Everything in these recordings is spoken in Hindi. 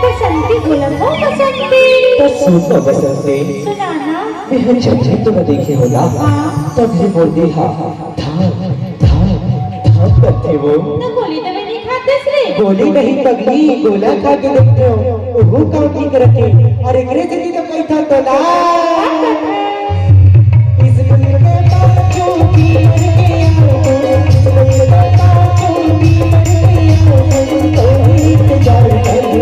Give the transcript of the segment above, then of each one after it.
बसंती गुलाब हो बसंती। तो सुनो बसंती, सुनाना। मैं जब भी तुम्हें देखे होला तभी बोलती हाँ धाम धाम धाम करते वो। तो गोली तो मैं नहीं खाते से। गोली नहीं पगली, गोला खा के देखते हो वो काउंटिंग करके। अरे अंग्रेजी तो कही था तो ला इस दिल में बाजू की मर के आओ, इस दिल में बाजू की मर के आओ, तो इंतजार करो।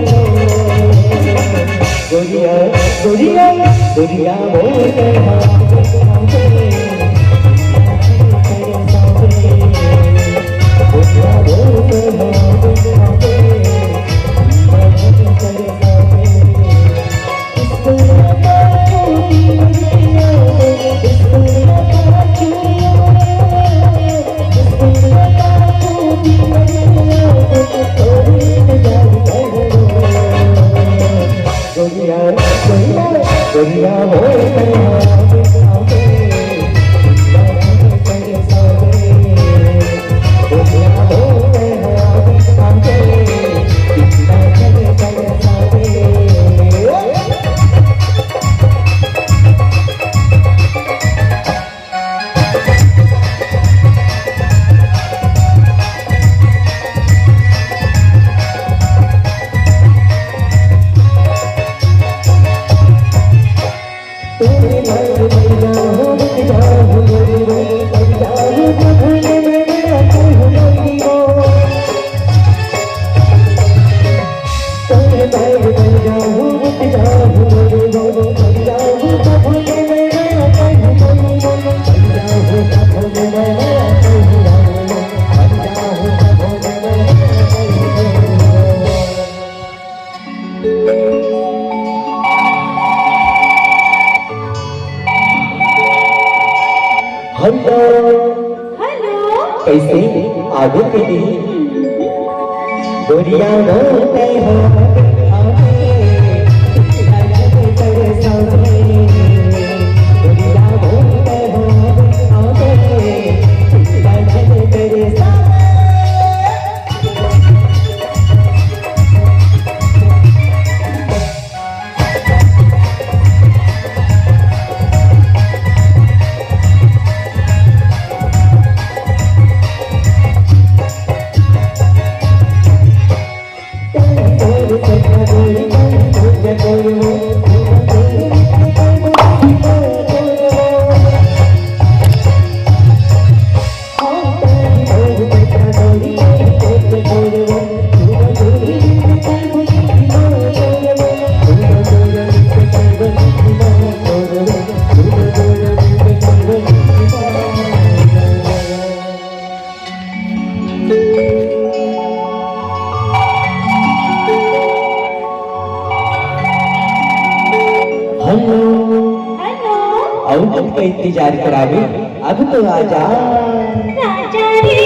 गोरिया गोरिया गोरिया बोले हाँ दुनिया हो हेलो हेलो कैसे आगे के लिए गोरिया बोलते हो और जब का इंतजार करावे अब तो आजा राजा रे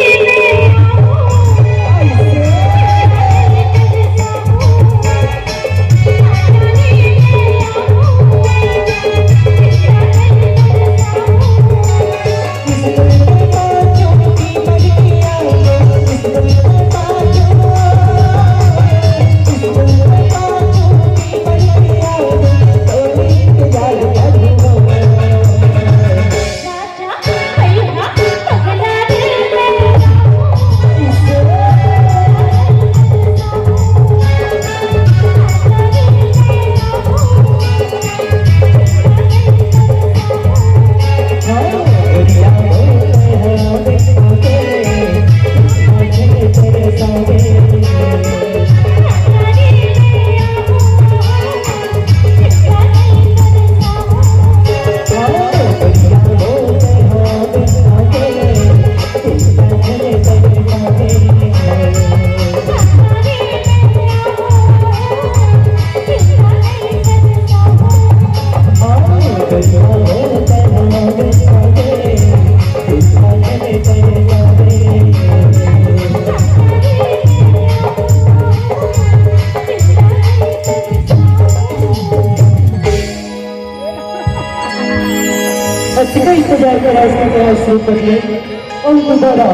अतिका इंतजार का रास्ता का शुरू करिए और दोबारा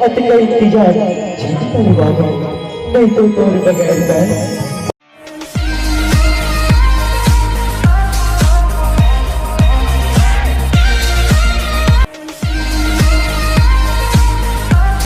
अतिका इंतजार झट कर बाबा नहीं तो तोड़ बगैर